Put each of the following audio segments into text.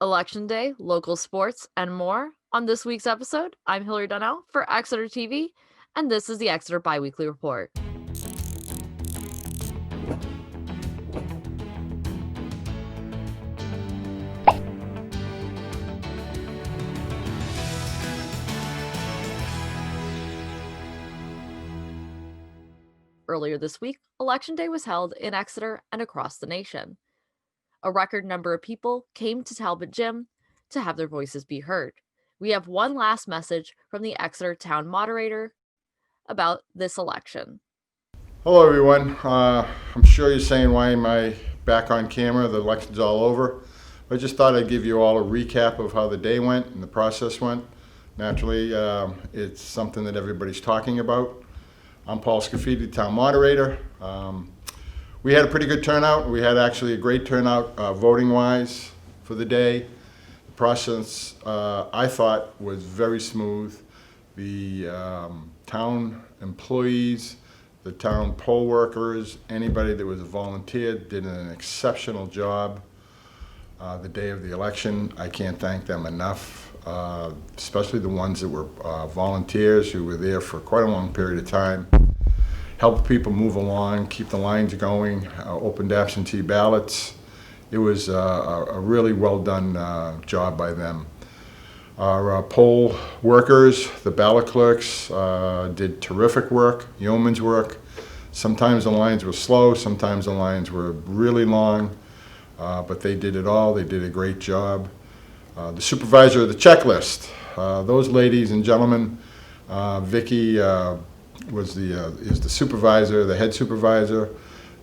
Election Day, local sports, and more. On this week's episode, I'm Hillary Donnell for Exeter TV, and this is the Exeter Biweekly Report. Earlier this week, Election Day was held in Exeter and across the nation. A record number of people came to Talbot Gym to have their voices be heard. We have one last message from the Exeter Town Moderator about this election. Hello, everyone. I'm sure you're saying, why am I back on camera? The election's all over. I just thought I'd give you all a recap of how the day went and the process went. Naturally, it's something that everybody's talking about. I'm Paul Scafidi, Town Moderator. We had a pretty good turnout. We had actually a great turnout voting-wise for the day. The process, I thought, was very smooth. The town employees, the town poll workers, anybody that was a volunteer did an exceptional job the day of the election. I can't thank them enough, especially the ones that were volunteers who were there for quite a long period of time. Helped people move along, keep the lines going, opened absentee ballots. It was a really well done job by them. Our poll workers, the ballot clerks, did terrific work, yeoman's work. Sometimes the lines were slow, sometimes the lines were really long, but they did it all. They did a great job. The supervisor of the checklist, those ladies and gentlemen, Vicky is the supervisor, the head supervisor.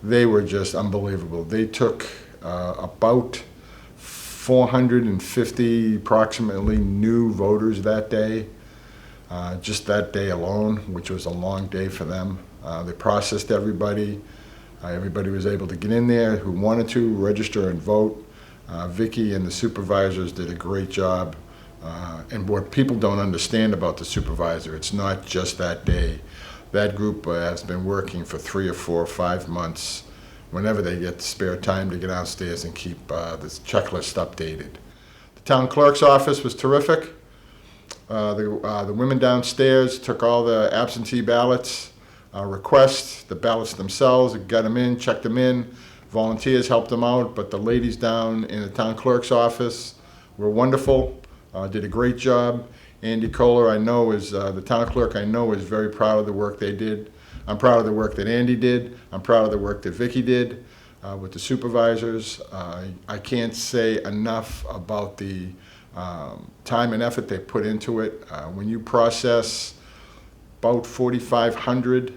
They were just unbelievable. They took about 450 approximately new voters that day, just that day alone, which was a long day for them. They processed everybody. Everybody was able to get in there who wanted to register and vote. Vicky and the supervisors did a great job. And what people don't understand about the supervisor, it's not just that day. That group has been working for 3 or 4 or 5 months whenever they get spare time to get downstairs and keep this checklist updated. The town clerk's office was terrific. The women downstairs took all the absentee ballots, requests, the ballots themselves, got them in, checked them in. Volunteers helped them out, but the ladies down in the town clerk's office were wonderful, did a great job. Andy Kohler, I know, is the town clerk, I know, is very proud of the work they did. I'm proud of the work that Andy did. I'm proud of the work that Vicky did with the supervisors. I can't say enough about the time and effort they put into it. When you process about 4,500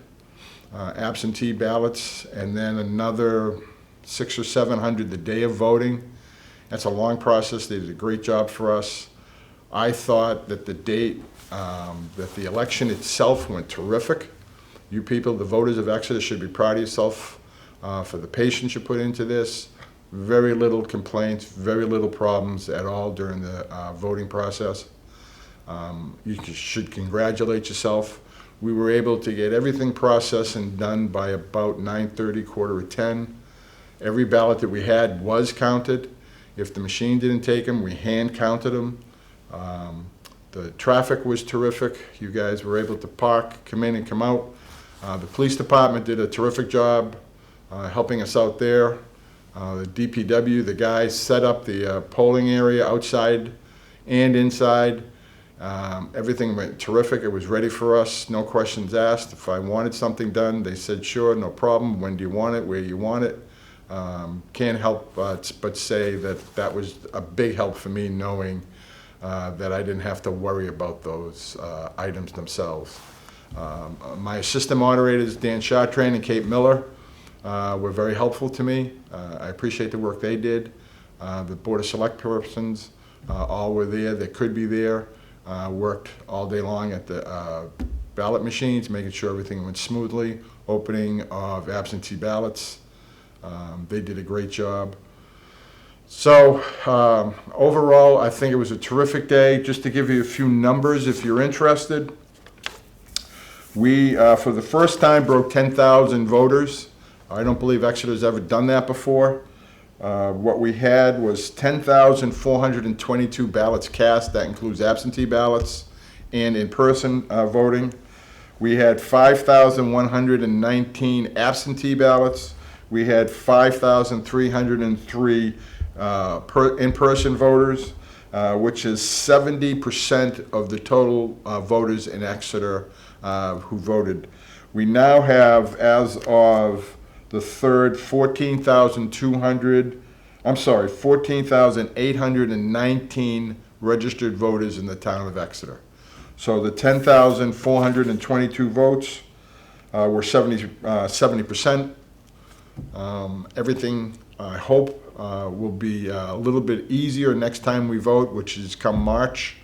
absentee ballots and then another 600 or 700 the day of voting, that's a long process. They did a great job for us. I thought that the date, that the election itself went terrific. You people, the voters of Exeter, should be proud of yourself for the patience you put into this. Very little complaints, very little problems at all during the voting process. You should congratulate yourself. We were able to get everything processed and done by about 9:30, 9:45. Every ballot that we had was counted. If the machine didn't take them, we hand counted them. The traffic was terrific. You guys were able to park, come in and come out. The police department did a terrific job helping us out there. The DPW, the guys set up the polling area outside and inside. Everything went terrific. It was ready for us, no questions asked. If I wanted something done, they said, sure, no problem. When do you want it? Where you want it? Can't help but say that that was a big help for me, knowing that I didn't have to worry about those items themselves. My assistant moderators, Dan Chartrain and Kate Miller, were very helpful to me. I appreciate the work they did. The Board of Select persons all were there that could be there, worked all day long at the ballot machines, making sure everything went smoothly, opening of absentee ballots. They did a great job. So overall, I think it was a terrific day. Just to give you a few numbers if you're interested. We, for the first time, broke 10,000 voters. I don't believe Exeter's ever done that before. What we had was 10,422 ballots cast. That includes absentee ballots and in-person voting. We had 5,119 absentee ballots. We had 5,303 in-person voters, which is 70% of the total voters in Exeter who voted. We now have, as of the 3rd, 14,819 registered voters in the town of Exeter. So the 10,422 votes were 70%. Everything, I hope, will be a little bit easier next time we vote, which is come March.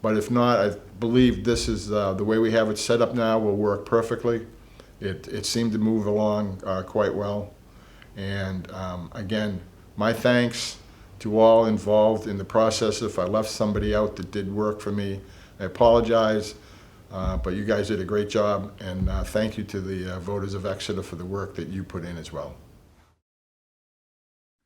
But if not, I believe this is the way we have it set up now will work perfectly. It seemed to move along quite well. And again, my thanks to all involved in the process. If I left somebody out that did work for me, I apologize. But you guys did a great job, and thank you to the voters of Exeter for the work that you put in as well.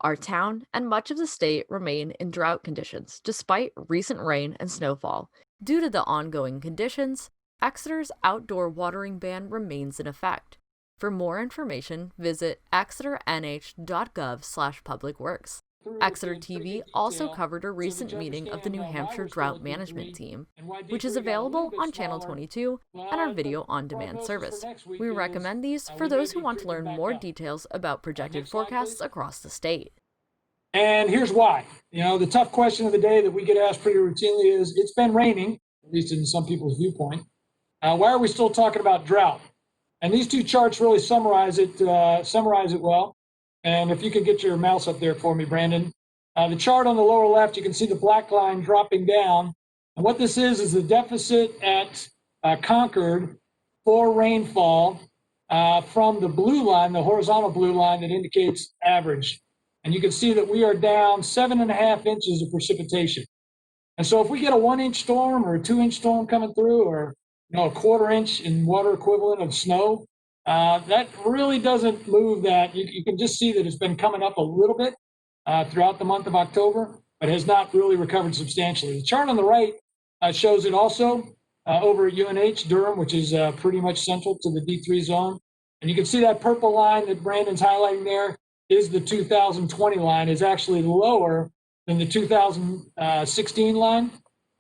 Our town and much of the state remain in drought conditions despite recent rain and snowfall. Due to the ongoing conditions, Exeter's outdoor watering ban remains in effect. For more information, visit exeternh.gov/publicworks. Exeter TV also covered a recent meeting of the New Hampshire Drought Management Team, which is available on Channel 22 and our video on demand service. We recommend these for those who want to learn more details about projected forecasts across the state. And here's why. The tough question of the day that we get asked pretty routinely is, it's been raining, at least in some people's viewpoint. Why are we still talking about drought? And these two charts really summarize it well. And if you could get your mouse up there for me, Brandon. The chart on the lower left, you can see the black line dropping down. And what this is the deficit at Concord for rainfall from the blue line, the horizontal blue line that indicates average. And you can see that we are down 7.5 inches of precipitation. And so if we get a 1-inch storm or a 2-inch storm coming through, or a 1/4 inch in water equivalent of snow, that really doesn't move that. You can just see that it's been coming up a little bit throughout the month of October, but has not really recovered substantially. The chart on the right shows it also over at UNH Durham, which is pretty much central to the D3 zone. And you can see that purple line that Brandon's highlighting there is the 2020 line, is actually lower than the 2016 line,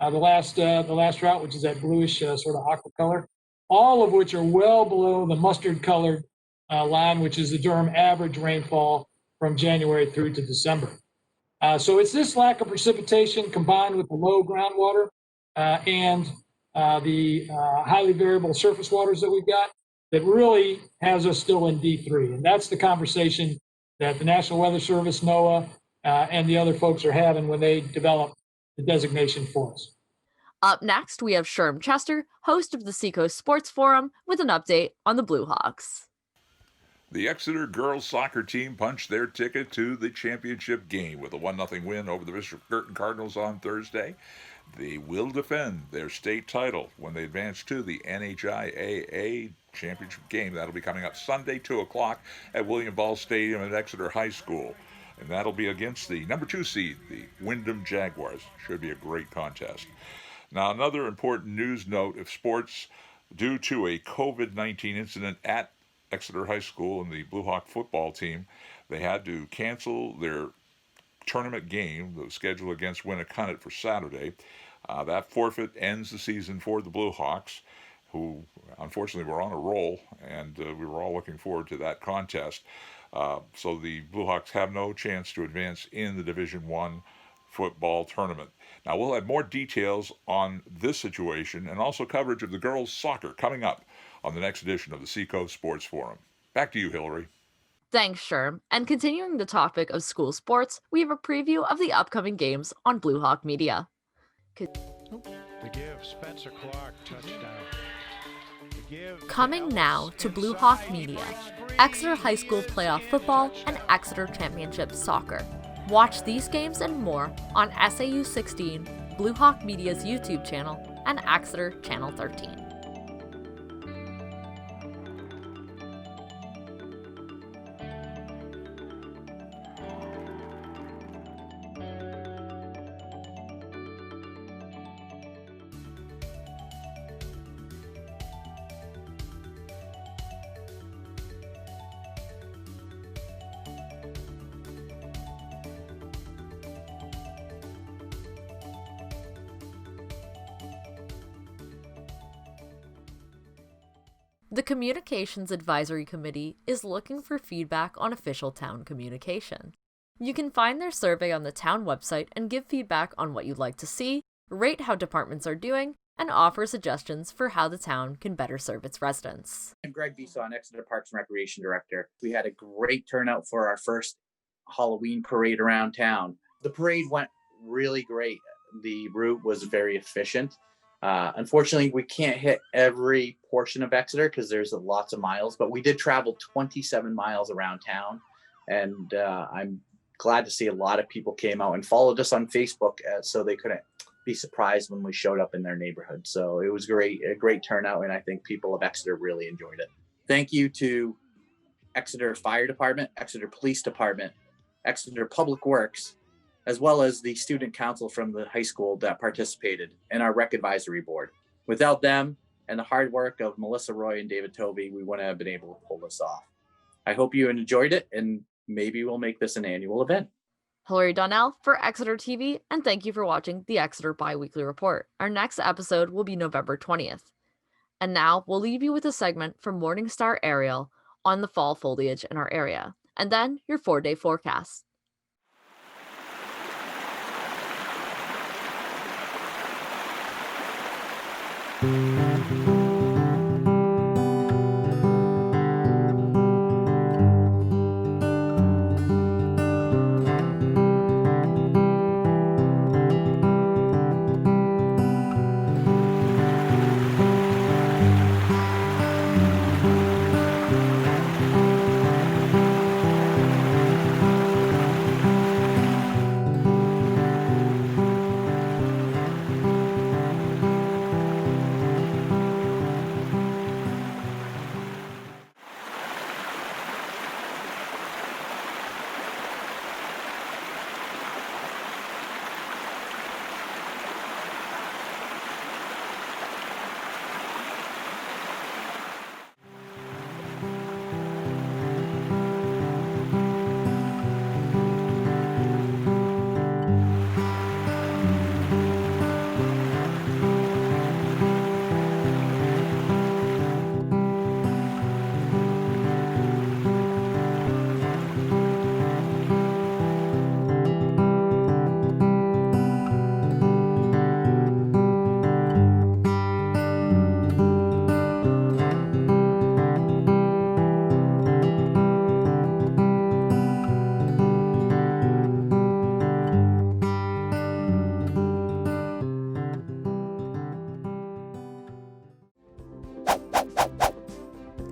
the last drought, which is that bluish sort of aqua color, all of which are well below the mustard colored line, which is the Durham average rainfall from January through to December. So it's this lack of precipitation combined with the low groundwater and the highly variable surface waters that we've got that really has us still in D3. And that's the conversation that the National Weather Service, NOAA, and the other folks are having when they develop the designation for us. Up next, we have Sherm Chester, host of the Seacoast Sports Forum, with an update on the Blue Hawks. The Exeter girls soccer team punched their ticket to the championship game with a 1-0 win over the Bishop Girton Cardinals on Thursday. They will defend their state title when they advance to the NHIAA championship game. That'll be coming up Sunday, 2 o'clock at William Ball Stadium at Exeter High School. And that'll be against the number 2 seed, the Wyndham Jaguars. Should be a great contest. Now, another important news note of sports, due to a COVID-19 incident at Exeter High School and the Blue Hawk football team, they had to cancel their tournament game, the schedule against Winnicott for Saturday. That forfeit ends the season for the Blue Hawks, who unfortunately were on a roll, and we were all looking forward to that contest. So the Blue Hawks have no chance to advance in the Division I football tournament. Now, we'll have more details on this situation and also coverage of the girls' soccer coming up on the next edition of the Seacoast Sports Forum. Back to you, Hillary. Thanks, Sherm. And continuing the topic of school sports, we have a preview of the upcoming games on Blue Hawk Media. To give Spencer Clark touchdown. Coming now to Blue Hawk Media, Exeter High School playoff football and Exeter Championship soccer. Watch these games and more on SAU 16, Blue Hawk Media's YouTube channel, and Exeter Channel 13. The Communications Advisory Committee is looking for feedback on official town communication. You can find their survey on the town website and give feedback on what you'd like to see, rate how departments are doing, and offer suggestions for how the town can better serve its residents. I'm Greg Bison, Exeter Parks and Recreation Director. We had a great turnout for our first Halloween parade around town. The parade went really great. The route was very efficient. Unfortunately, we can't hit every portion of Exeter because there's lots of miles, but we did travel 27 miles around town. And I'm glad to see a lot of people came out and followed us on Facebook so they couldn't be surprised when we showed up in their neighborhood. So it was a great turnout, and I think people of Exeter really enjoyed it. Thank you to Exeter Fire Department, Exeter Police Department, Exeter Public Works, as well as the student council from the high school that participated, and our rec advisory board. Without them and the hard work of Melissa Roy and David Tovey, we wouldn't have been able to pull this off. I hope you enjoyed it, and maybe we'll make this an annual event. Hilary Donnell for Exeter TV, and thank you for watching the Exeter Biweekly Report. Our next episode will be November 20th. And now we'll leave you with a segment from Morningstar Ariel on the fall foliage in our area, and then your 4-day forecast.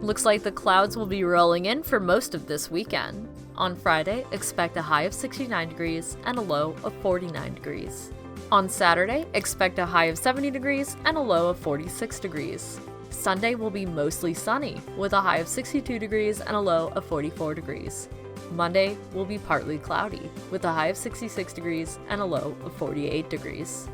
Looks like the clouds will be rolling in for most of this weekend. On Friday, expect a high of 69 degrees and a low of 49 degrees. On Saturday, expect a high of 70 degrees and a low of 46 degrees. Sunday will be mostly sunny, with a high of 62 degrees and a low of 44 degrees. Monday will be partly cloudy, with a high of 66 degrees and a low of 48 degrees.